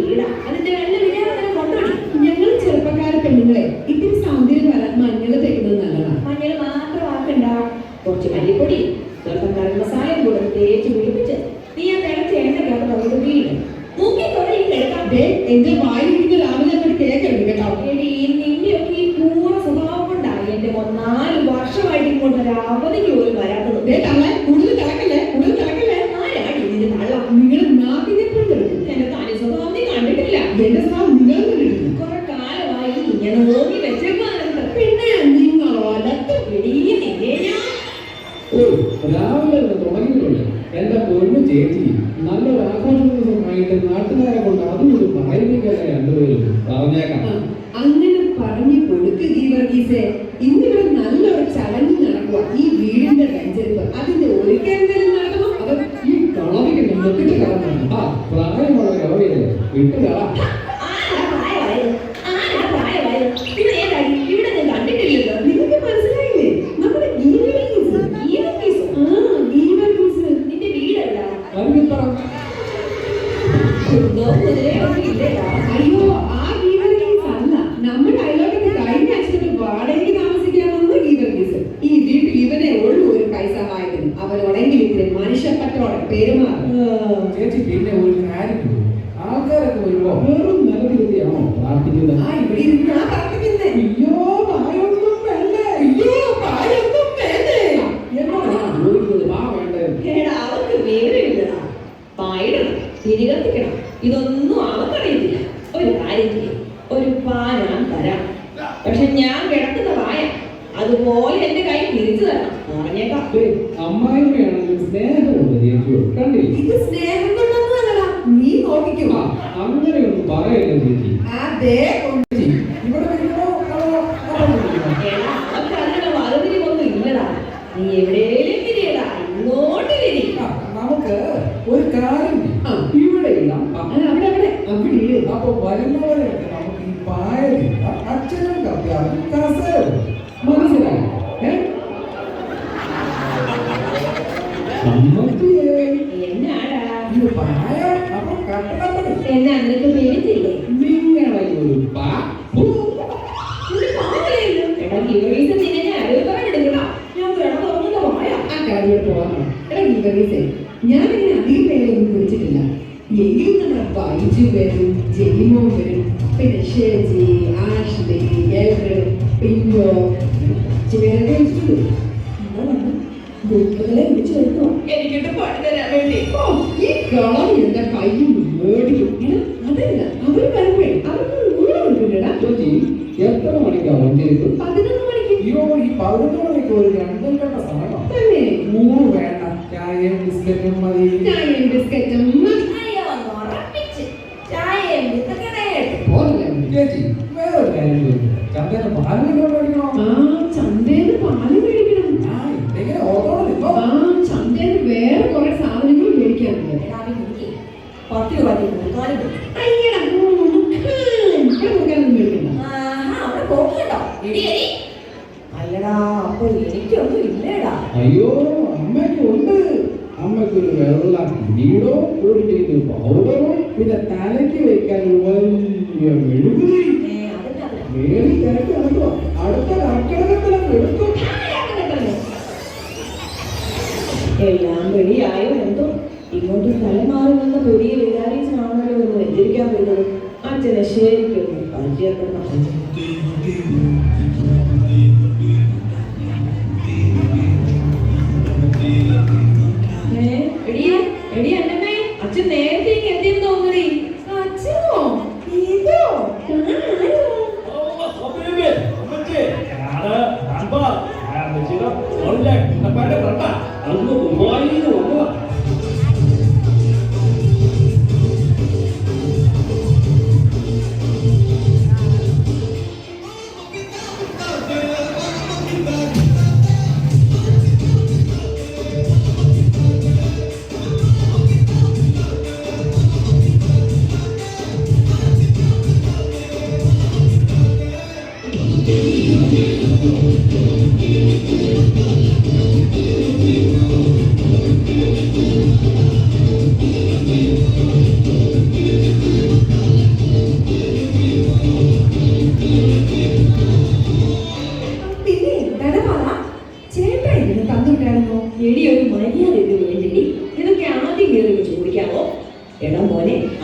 വീടാ അതിന്റെ നല്ല വിചാരം കൊണ്ടുപോയി. ഞങ്ങൾ ചെറുപ്പക്കാരെ പെണ്ണുങ്ങളെ ഇത്തിരി സൗന്ദര്യം വരാൻ മഞ്ഞൾ തേക്കുന്നത് നല്ലതാണ്. മഞ്ഞൾ മാത്രം ആക്കണ്ട, കുറച്ച് മല്ലിപ്പൊടി സ്വല്പം കറി മസാലയും കൂടെ തേച്ച് പിടിപ്പിച്ച് നീ ആ തിളച്ച എണ്ണക്കകത്ത് നമുക്ക് വീട് മൂക്കി തുടങ്ങി കിടക്കാം. എന്റെ വായിരിക്കുന്ന രാവിലെ അങ്ങോട്ട് കേൾക്കരുത് കേട്ടോ. നിന്റെയൊക്കെ ഈ പൂർണ്ണ സ്വഭാവം കൊണ്ടാണ് എന്റെ 4 വർഷമായിട്ട് ഇങ്ങോട്ട് ഒരു അവധിക്ക് പോലും വരാത്തത്. കൂടുതൽ തിളക്കല്ലേ, കൂടുതൽ തിളക്കല്ലേ. ആരാണ് ഇതിന്റെ തള്ളം? നിങ്ങൾ നാട്ടിനെപ്പോഴും എന്റെ തനി സ്വഭാവം നീ കണ്ടിട്ടില്ല. എന്റെ സ്വഭാവം നിങ്ങൾ കണ്ടിട്ടില്ല. കുറെ കാലമായി ഇങ്ങനെ നോക്കി വെച്ചേക്കാനുണ്ട്. പിന്നെ നിങ്ങളോ രാവിലെ തുടങ്ങിയിട്ടുണ്ട്. എന്റെ പൊന്നു ചേച്ചി നല്ലൊരു ആഘോഷ ദിവസമായിട്ട് നാട്ടുകാരെ കൊണ്ട് അതുകൊണ്ട് പറയുന്നേക്കല്ലേ രണ്ടുപേരും പറഞ്ഞേക്കാം. അങ്ങനെ പറഞ്ഞു കൊടുക്ക് ഗീവർഗീസേ. ഇന്നിവിടെ നല്ലൊരു ചടങ്ങ് നടക്കുക. ഈ വീടിന്റെ വെഞ്ചരിപ്പ് അതിന്റെ ഒരുക്കെന്തെങ്കിലും നടക്കണം. അത് ഈ കളവിക്ക് നോക്കിട്ട് കളഞ്ഞാണ്. പ്രായമുള്ള കളവിയല്ലേ വിട്ടു കള. ഇവിടെ ഞാൻ കണ്ടിട്ടില്ലല്ലോ. നിങ്ങൾക്ക് മനസ്സിലായില്ലേ? നമ്മുടെ നിന്റെ വീടെവിടാ? അയ്യോ, ആ ഗീവർഗീസ് അല്ല. നമ്മുടെ അയലോക്കത്തെ കഴിഞ്ഞ ആഴ്ച വാടകയ്ക്ക് താമസിക്കാമെന്ന് ഗീവർഗീസ്. ഈ വീട്ടിൽ ഇവനെ ഉള്ളൂ ഒരു പൈസ വായിക്കുന്നു. അവനോടെങ്കിലും ഇത്തിരി മനുഷ്യപ്പറ്റോടെ പെരുമാറും. ചേച്ചി പിന്നെ ഒരു കാര്യം, ആൾക്കാരൊക്കെ വരുമ്പോ വെറും നല്ല രീതിയാണോ പ്രാർത്ഥിക്കുന്നത്? ഇവിടെ ഇരുന്നാ പ്രാർത്ഥിക്കുന്നേ. അയ്യോ പായൊന്നും വേണ്ടേ, അയ്യോ പായൊന്നും വേണ്ടേ. എന്നോടാണ് ചോദിക്കുന്നത്. വേണ്ടേ അവർക്ക് വേറെയില്ലടാ. പായിടണം, തിരികത്തിക്കണം, ഇതൊന്നും അവർക്കറിയത്തില്ല. ഒരു കാര്യം ചെയ്യും, ഒരു പാൻ ഞാൻ തരാം. പക്ഷെ ഞാൻ കിടക്കുന്ന പായ അതുപോലെ എന്റെ കൈ തിരിച്ചു തരണം. പറഞ്ഞേക്കാം. അമ്മായിമ്മയാണെങ്കിൽ സ്നേഹമുണ്ട് ചേച്ചിയോട്, കണ്ടില്ല? ഇത് സ്നേഹം കൊണ്ടൊന്നുമല്ലടാ, നീ നോക്കിക്കുക. അങ്ങനെയൊന്നും പറയല്ലേ ചേച്ചി. അതെ, ഇവിടെ വരുമ്പോ അവർക്ക് അങ്ങനെ വറുതിരിവൊന്നും ഇല്ലടാ. നീ എവിടെയും തിരിയടാ, ഇങ്ങോട്ട് തിരി. നമുക്ക് ഒരു കാര്യം ഇവിടെ ഇടാം. അപ്പൊ വരുന്നവരെയൊക്കെ നമുക്ക് ഈ പായലില്ല അച്ഛനും കപ്പിയാലും കസേരവും മനസ്സിലായി. എന്നാടാ പായ അപ്പൊ കട്ടപ്പടി എന്നാ നിനക്ക് പേടിച്ചില്ലേ? നിങ്ങളെ ഒരു ഞാനിങ്ങനെ അധികം പേരൊന്നും വിളിച്ചിട്ടില്ല. എങ്കിലും നമ്മുടെ ബൈജു വരും, ജെലിമോ വരും, പിന്നെ ഷേജി, ആഷ്ലി, എൽഫ്രഡ്, പിന്നോ പേരൊക്കെ വിളിച്ചിട്ടുണ്ട്. വിളിച്ചു വരുന്നോ എനിക്കിട്ട് പാട്ട് തരാൻ വേണ്ടി? ഈ കളം എന്റെ കയ്യിൽ മേടിക്കും. അതല്ല, അവര് വരുമ്പേ അവർക്ക് ഊഴ കൊടുക്കില്ലടാ. ചേച്ചി എത്ര മണിക്കാ വണ്ടിയിരിക്കും? 11 മണിക്ക്. അയ്യോ, ഈ 11 മണിക്ക് ഒരു 2 ഘട്ട സമയം തന്നെ. ഊറ് വേണ്ട, ചായയും ബിസ്ക്കറ്റും മതി. ചായയും ബിസ്ക്കറ്റും ചേച്ചി വേറൊരു കാര്യം ചോദിക്കും, ചന്തേന്ന് പാല് മേടിക്കണോ? ചന്തേന്ന് പാല് മേടിക്കണം. എങ്ങനെ ഓർത്തോളം ചന്തേന്ന് വേറെ കുറെ സാധനങ്ങൾ മേടിക്കാറുണ്ട്. 10 രൂപ അയ്യടാ, ഇവിടെ മേടിക്കണ്ട. അവിടെ പോകണ്ടോ? അല്ലടാ, അപ്പൊ എനിക്കൊന്നും ഇല്ലടാ. അയ്യോ, അമ്മയ്ക്കുണ്ട്. അമ്മയ്ക്കൊരു വെള്ള കിരീടോ, ഒരു പൗഡറോ, പിന്നെ തലയ്ക്ക് വെക്കാൻ വലിയ മെഴുകുതിരി. മേടി തിരക്ക് നടക്കുക. അടുത്ത കർക്കിടകത്തിലൊക്കെ എടുക്കും. എല്ലാം റെഡിയായോ എന്തോ. ഇങ്ങോട്ട് സ്ഥലം മാറി വന്ന പുതിയ വികാരീച്ചനാണല്ലോ ഒന്ന് വെഞ്ചരിക്കാൻ വരുന്നത്. അച്ഛനെ ശരിക്കൊന്ന് പരിചയപ്പെടണം. അച്ഛൻ നേരത്തെ എത്തിയെന്ന് തോന്നണേ. അച്ഛനോ? ഇതോ?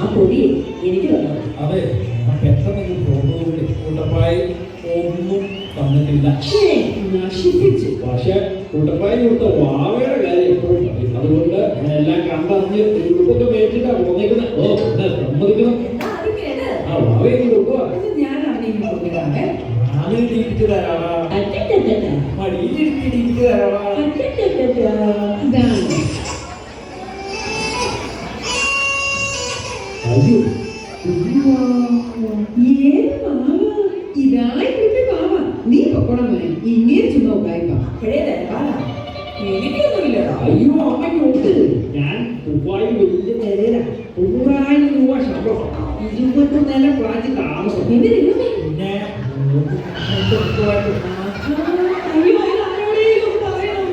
ആ പൊടി എനിക്ക് തന്നു. അതെ, ഞാൻ പെട്ടെന്ന് പോകുന്നതുകൊണ്ട് കൂട്ടപ്പായി ഒന്നും തന്നിട്ടില്ല. നശിപ്പിച്ചു. പക്ഷെ കൂട്ടപ്പായി കൊടുത്ത വാവയുടെ കാര്യം എപ്പോഴും പറയും. അതുകൊണ്ട് ഞാൻ എല്ലാം കണ്ടറിഞ്ഞ് ഉടുപ്പൊക്കെ മേടിച്ചിട്ടാ പോന്നേക്കുന്നത്. ഓ പിന്നെ സമ്മതിക്കണം. എന്താ അതിങ്ങനെ? ആ വാവയെ കൊടുക്കുക. ഞാൻ അവനെ കൊടുക്കാതെ ഇടിപ്പിച്ചു തരാടാ, മടിയിലിടിപ്പിച്ചു തരാടാ. ഇതാണ് അയ്യോ, ഏത് മാവ? ഇതായി കുട്ടി മാവ. നീ പൊക്കോളം മോനെ, ഇങ്ങനെ ചുമ്മാ ഉകായിപ്പ. പഴയ തരവാടാ. എനിക്കൊന്നുമില്ലടാ. അയ്യോ അമ്മയ്ക്കുണ്ട്. ഞാൻ ദുബായിൽ വലിയ നിലയില 100,000 രൂപ ശമ്പളം, 20 നില ഫ്ലാറ്റിൽ താമസം. നിന്റെ ദൈവമേ. പിന്നെ അയ്യോ, ഇത് ആരോടെങ്കിലും പറയണം.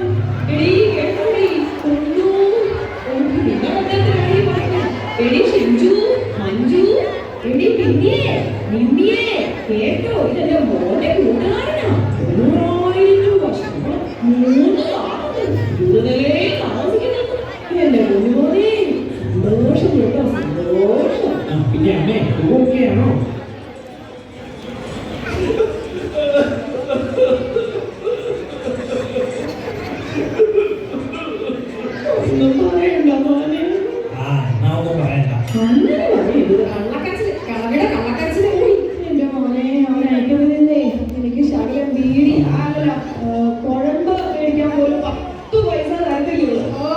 എടീ, കേട്ടോടി. ഒന്നു. നിന്നെ വന്നതിനാടി പറഞ്ഞു. എടീ ഷിഞ്ചു, മഞ്ജു, എടീ നിമ്മിയേ, കേട്ടോ, ഇതെന്റെ മോന്റെ കൂട്ടുകാരനാ. 100,000 രൂപ ശമ്പളം, 3 ആളുകൾ, 20 നിലയിൽ താമസിക്കുന്നത്. എന്റെ കുഞ്ഞുമോനെ, സന്തോഷം കേട്ടോ, സന്തോഷം. പിന്നെ അമ്മേ ഓക്കെയാണോ? ഒന്നും പറയണ്ട മോനെ. ആ എന്നാ ഒന്നും പറയണ്ട. അങ്ങനെ പറയരുത്. കള്ളക്കരച്ചില്, കളവിടെ കള്ളക്കരച്ചില് പോയി. എന്റെ മോനെ, അവൻ അയക്കുന്നതിന്നേ എനിക്ക് ശകലം ബീഡി ആകല കുഴമ്പ് മേടിക്കാൻ പോലും 10 പൈസ തരത്തില്ല. ഓ,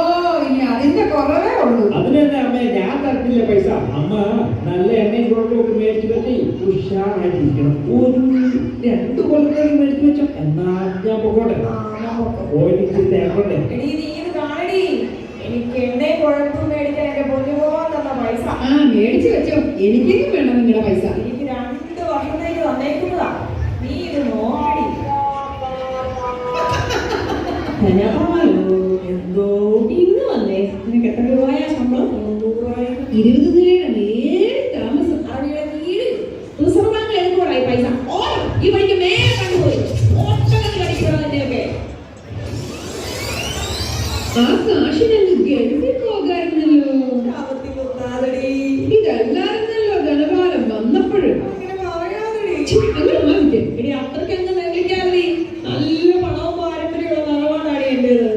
ഇനി അതിന്റെ കുറവേ ഉള്ളൂ. അതിനെന്താ അമ്മേ, ഞാൻ തരത്തില്ല പൈസ. അമ്മ നല്ല എണ്ണയും കുഴപ്പമൊക്കെ മേടിച്ചു പറ്റി ഉഷാറായിട്ടിരിക്കണം. ഒരു 2 കൊല്ലത്തേക്ക് മേടിച്ചു വെച്ചോ. എന്നാ ഞാൻ പൊക്കോട്ടെ. പോയിട്ട് തേക്കട്ടെ. എടീ, നീ ഇത് കാണടി. എനിക്ക് എണ്ണയും കുഴമ്പും മേടിക്കാൻ എന്റെ പൊന്നുപോ തന്ന പൈസ. ആ, മേടിച്ചു വെച്ചോ. എനിക്കൊന്നും വേണം നിങ്ങളുടെ പൈസ. എനിക്ക് 2 വർഷത്തേക്ക് തന്നേക്കുന്നതാ. നീ ഇത് നോക്കടി. ധനപാലോ, എന്തോ ഇന്ന് വന്നേ. നിനക്ക് എത്ര രൂപയാ ശമ്പളം? 100,000. 20 നിലയുടെ നേരെ താമസം. അവിടെ വീട് റിസർവ് ബാങ്കിൽ എടുക്കുവായി പൈസ. ഓരോ ഈ വഴിക്ക് നേരെ കണ്ടുപോയി ഒറ്റക്ക് കടിക്കണം എന്റെയൊക്കെ. ആ കാശിനങ്ങ് ഗൾഫിൽ പോകാറുണ്ടല്ലോ. ഇതല്ലായിരുന്നല്ലോ ധനപാലം വന്നപ്പോഴും. അങ്ങനെ പറയാതെടി. അങ്ങനെ മാറിക്കേ. എടി, അത്രയ്ക്കങ്ങ് നെല്ലിക്കാതെ. നല്ല പണവും പാരമ്പര്യമുള്ള നിലപാടാണ് എന്റേത്.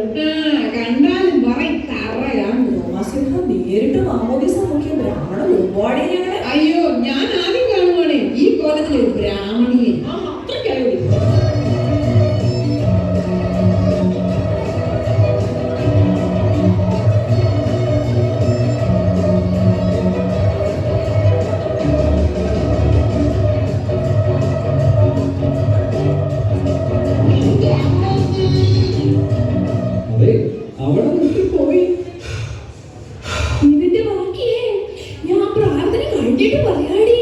കണ്ടാലും പറയും തറയാണ്. തോമാസിംഹം നേരിട്ട് മാമോദിസം നോക്കിയ ബ്രാഹ്മണ ഒരുപാട് ഞങ്ങളെ. അയ്യോ, ഞാൻ ആദ്യം കാണുവാണേ ഈ കോലത്തിലെ ഒരു ബ്രാഹ്മണിയെ. ആ അത്രയ്ക്കായി. അതെ, അവിടെ നിർത്തിപ്പോയി. ഇതിന്റെ ബാക്കിയേ ഞാൻ പ്രാർത്ഥന കഴിഞ്ഞിട്ട് പറയാടി.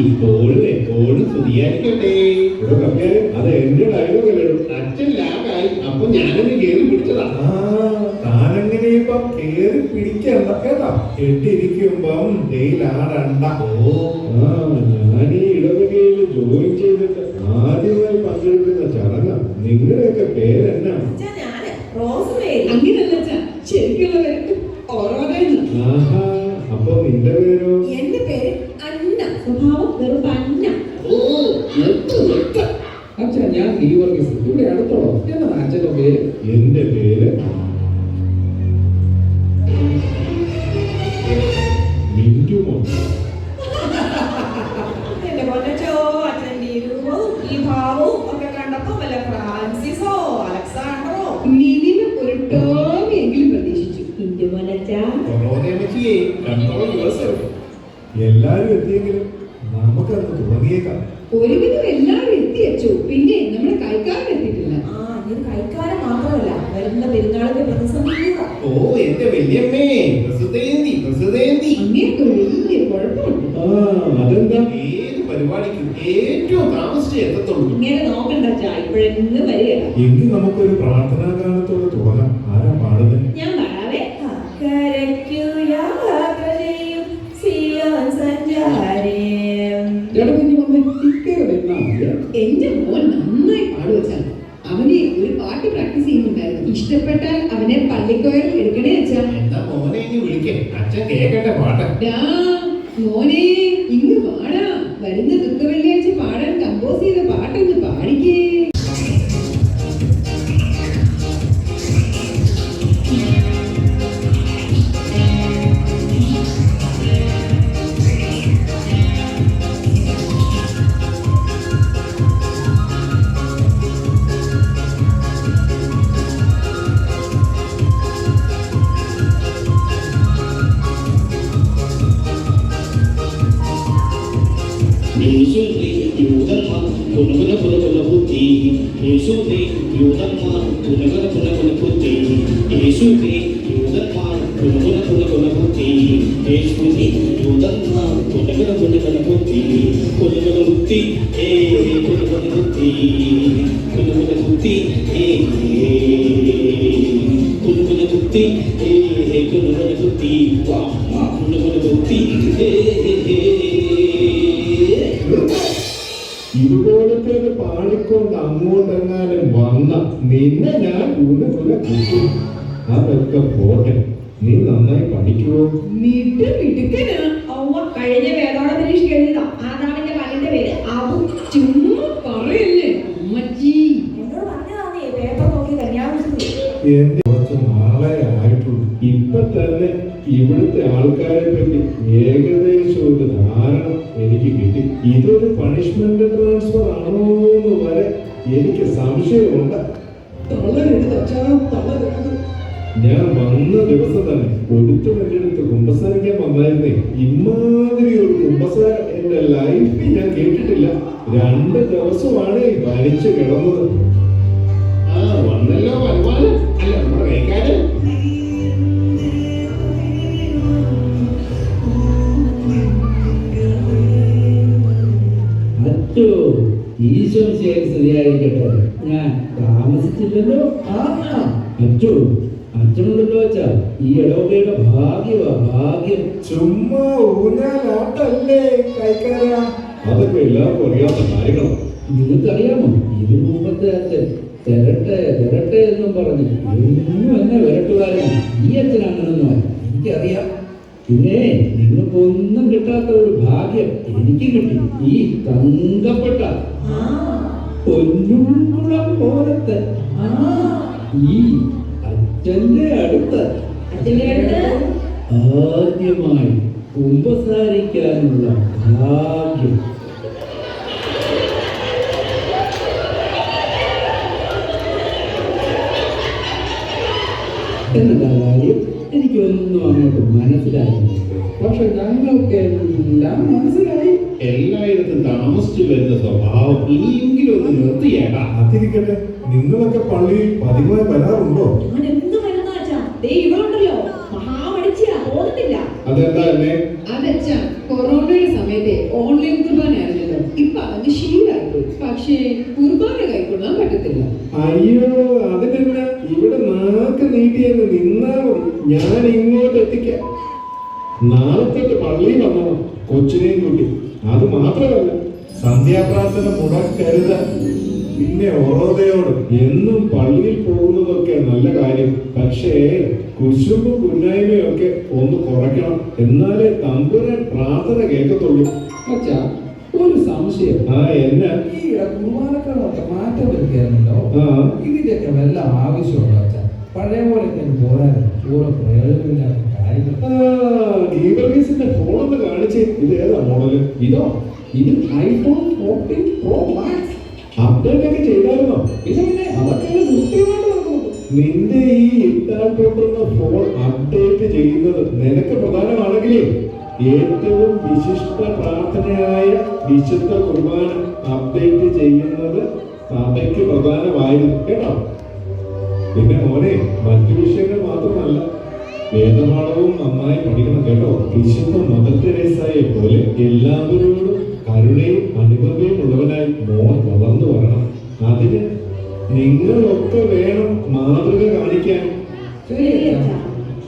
ഇപ്പോഴും എപ്പോഴും സ്തുതിയായിരിക്കട്ടെ. അത് എന്റെ ഡയലോഗല്ലേ. അച്ഛൻ ലാഗായി, അപ്പൊ ഞാനൊന്ന് കേറി പിടിച്ചതാ. താനെങ്ങനെ ഇപ്പം കേറി പിടിക്കണ്ട കേട്ടാ. കെട്ടിരിക്കുമ്പം ജയിലാടണ്ട. ഞാൻ ഈ ഇടവകയിൽ ജോയിൻ ചെയ്തിട്ട് ആദ്യമായി പങ്കെടുക്കുന്ന ചടങ്ങ്. നിങ്ങളുടെയൊക്കെ പേരെന്നാ? ഞാന് റോസ്മേരി. അങ്ങനല്ല ശരിക്കുള്ളവർക്ക് ഓരോന്ന്. ആഹാ, അപ്പൊ നിന്റെ പേരോ? എന്റെ പേര് അന്ന. സ്വഭാവം വെറും പന്ന. അച്ഛാ, ഞാൻ ഗീവർഗീസ്. ഇവിടെ അടുത്തോളോ. എന്നാ അച്ഛന്റെ പേര്? എന്റെ പേര് മിന്റുമോൻ. എന്റെ പൊന്നച്ചോ, അച്ഛന്റെ ഈ രൂപവും ഈ ഭാവവും ഒക്കെ കണ്ടപ്പോ വല്ല ഫ്രാൻസിസോ അലക്സാണ്ടറോ മിനിമം ഒരു ടോമിയെങ്കിലും പ്രതീക്ഷിച്ചു. എന്റെ പൊന്നച്ചാ. കൊറോണയമ്മച്ചിയെ കൺട്രോൾ യുവർസെൽഫ്. എല്ലാരും എത്തിയെങ്കിലും നമുക്കന്ന് തുടങ്ങിയേക്കാം. ഒരുവിധം എല്ലാവരും എത്തിയച്ചു. പിന്നെ നമ്മുടെ കൈക്കാരൻ എത്തിയിട്ടില്ല. ആ, ഇത് കൈക്കാലം മാത്രമല്ല, വരുന്ന പെരുന്നാളിന്റെ പ്രതിസന്ധി കൂടാ. ഓ എന്റെ വല്യമ്മേ, പ്രസിദ്ധേന്തി പ്രസിദ്ധേന്തി. അങ്ങേക്ക് ഒരു വലിയ കുഴപ്പമുണ്ട്. അതെന്താ? ഏത് പരിപാടിക്കും ഏറ്റവും താമസിച്ചേ എത്തത്തുള്ളൂ. ഇങ്ങനെ നോക്കണ്ടച്ചാ, ഇപ്പോഴെങ്ങ് വരികയല്ല. എങ്കിൽ നമുക്കൊരു പ്രാർത്ഥനാ ഗാനത്തോടെ തുടങ്ങാം. ആരാ പാടുന്നത്? ഞാൻ പാടാവേ. അക്കരയ്ക്കു യാത്ര ചേട്ടൻ വന്ന് ടിക്കറ്റ് എന്നാ മതിയാ. എന്റെ മോൻ നന്നായി പാടുവച്ചാ. അവന് ഒരു പാട്ട് പ്രാക്ടീസ് ചെയ്യുന്നുണ്ടായിരുന്നു. ഇഷ്ടപ്പെട്ടാൽ അവനെ പള്ളിക്കോയിൽ എടുക്കണേ അച്ഛാ. എന്താ മോനെ ഇനി വിളിക്കേ, അച്ഛൻ കേക്കട്ടെ പാട്ട്. ഡാ, മോനെ ഇങ്ങ് പാടാ. വരുന്ന ദുഃഖ വെള്ളിയാഴ്ച പാടാൻ കമ്പോസ് ചെയ്ത പാട്ടൊന്ന് പാടിക്കേ. ഇതുപോലത്തെ പാടിക്കൊണ്ട് അങ്ങോട്ടെങ്ങാനും വന്ന നിന്നെ ഞാൻ കൂട്ടും. അതൊക്കെ പോട്ടെ, നീ നന്നായി പഠിക്കുവോ? മിടുക്കനാ. കഴിഞ്ഞ വേദോട പരീക്ഷ എഴുതാം. ആദാമിന്റെ മകന്റെ പേര് അവു. ചുമ്മാ പറയല്ലേ അമ്മച്ചി. എന്നോട് പറഞ്ഞതാണേ പേപ്പർ നോക്കി കന്യാകുമാരി. എന്റെ കുറച്ച് നാളെ ആയിട്ടുള്ളൂ. ഇപ്പൊ തന്നെ ഇവിടുത്തെ ആൾക്കാരെ പറ്റി ഏകദേശം ഒരു ധാരണ എനിക്ക് കിട്ടി. ഇതൊരു പണിഷ്മെന്റ് ട്രാൻസ്ഫർ ആണോ എന്ന് വരെ എനിക്ക് സംശയമുണ്ട്. തളരരുത് അച്ഛാ, തളരരുത്. ഞാൻ വന്ന ദിവസം തന്നെ കൊടുത്തു എന്റെ അടുത്ത് കുമ്പസാരിക്കാൻ വന്നായിരുന്നേ. ഇമാതിരി ഒരു കുമ്പസാരം എന്റെ ലൈഫിൽ ഞാൻ കേട്ടിട്ടില്ല. 2 ദിവസമാണ് ഭരിച്ചു കിടന്നത്. ആ വന്നല്ലോ വരുമാനം അല്ല നമ്മുടെ കൈക്കാരൻ. അച്ചോ, ഈശോ ശരിയായിരിക്കട്ടെ. ഞാൻ താമസിച്ചില്ലല്ലോ. അച്ചോ, അച്ഛനുണ്ടല്ലോ അച്ഛാ. ഈ ഇടവകയുടെ ഭാഗ്യം. ചുമ്മാ ഊഞ്ഞാലാട്ടല്ലേ കൈക്കാരാ. അതൊക്കെ എല്ലാവർക്കും അറിയാത്ത കാര്യങ്ങളാണ്. നിങ്ങൾക്കറിയാമോ, ഇത് മുമ്പത്തെ അച്ഛൻ തരട്ടെ എന്നും പറഞ്ഞു എന്നും എന്നെ വരട്ടുകാരൻ. ഈ അച്ഛനാണെന്നോ എനിക്കറിയാം. പിന്നെ നിങ്ങൾക്കൊന്നും കിട്ടാത്ത ഒരു ഭാഗ്യം എനിക്ക് കിട്ടി. ഈ തങ്കപ്പെട്ട പൊന്നുകുളം പോലത്തെ ഈ അച്ഛന്റെ അടുത്ത് ആദ്യമായി കുമ്പസാരിക്കാനുള്ള ഭാഗ്യം. എന്നതാ കാര്യം? എനിക്കൊന്നും അങ്ങോട്ട് മനസ്സിലായില്ല. പക്ഷെ ഞങ്ങൾക്ക് എല്ലാം മനസ്സിലായി. എല്ലായിടത്തും താമസിച്ചു വരുന്ന സ്വഭാവം ഇനിയെങ്കിലും ഒന്ന് നിർത്തിയേട്ടാ. അതിരിക്കട്ടെ, നിങ്ങളൊക്കെ പള്ളിയിൽ പതിവായി വരാറുണ്ടോ? ഞാൻ എന്ത് വരുന്ന അച്ഛാ? ദേ ഇവളുണ്ടല്ലോ, മഹാമടിച്ചിയാ, പോകുന്നില്ല. അതെന്താ എന്നെ? അതച്ഛാ, കൊറോണയുടെ സമയത്തെ ഓൺലൈൻ കുർബാനയായിരുന്നല്ലോ. ഇപ്പൊ അതിന് ശീലമായിപ്പോയി. പക്ഷേ കുർബാന കൈക്കൊള്ളാൻ പറ്റത്തില്ല. അയ്യോ, അതിനെന്താ? ഇവിടെ നാക്ക് നീട്ടിയെന്ന് നിന്നാൽ മതി, ഞാൻ ഇങ്ങോട്ട് എത്തിക്കാം. നാളെ തൊട്ട് പള്ളിയിൽ വന്നോ കൊച്ചിനെയും കൂട്ടി. അത് മാത്രമല്ല, സന്ധ്യാപ്രാർത്ഥന മുടക്കരുത്. പിന്നെ ഓറോദയോട് എന്നും പള്ളിയിൽ പോകുന്നതൊക്കെ നല്ല കാര്യം. പക്ഷേ കുശുമ്പും കുന്നായ്മയൊക്കെ ഒന്ന് കുറയ്ക്കണം. എന്നാലേ തമ്പുരാൻ പ്രാർത്ഥന കേൾക്കത്തുള്ളൂ. അച്ഛാ, ഒരു സംശയം. എന്നാ? ഈ കുർബാനക്കളൊക്കെ മാറ്റം വരുത്തിയായിരുന്നല്ലോ. ഇതിന്റെയൊക്കെ വല്ല ആവശ്യമുണ്ടോ അച്ഛാ? പഴയ പോലെ തന്നെ പോരാതെ പൂർണ്ണ പ്രയോജനമില്ലാത്ത കാര്യങ്ങൾ. ഗീവർഗീസിന്റെ ഫോണൊന്ന് കാണിച്ച്. ഇത് ഏതാ മോഡല്? ഇത് iPhone 14 Pro Max. അപ്ഡേറ്റ് ഒക്കെ ചെയ്തായിരുന്നോ? പിന്നെ അതൊക്കെ കൃത്യമായിട്ട് നടക്കുന്നു. നിന്റെ ഈ ഇട്ടാൽ കൊണ്ടുള്ള ഫോൺ അപ്ഡേറ്റ് ചെയ്യുന്നത് നിനക്ക് പ്രധാനമാണെങ്കിലേ ഏറ്റവും വിശിഷ്ട പ്രാർത്ഥനയായ വിശുദ്ധ കുർബാന അപ്ഡേറ്റ് ചെയ്യുന്നത് സഭയ്ക്ക് പ്രധാനമായിരുന്നു കേട്ടോ. പിന്നെ മോനെ, മറ്റു വിഷയങ്ങൾ മാത്രമല്ല, വേദപാഠവും നന്നായി പഠിക്കണം കേട്ടോ. വിശുദ്ധ മദർ തെരേസയെ പോലെ എല്ലാവരോടും കരുണയും അനുഭവയും ഉള്ളവനായി മോൻ വളർന്നു വരണം. അതിന് നിങ്ങളൊക്കെ വേണം മാതൃക കാണിക്കാൻ. ശരി അച്ഛാ.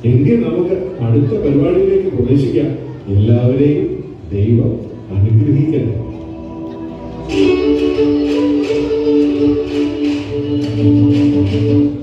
എങ്കിൽ നമുക്ക് അടുത്ത പരിപാടിയിലേക്ക് പ്രവേശിക്കാം. എല്ലാവരെയും ദൈവം അനുഗ്രഹിക്കട്ടെ. ആ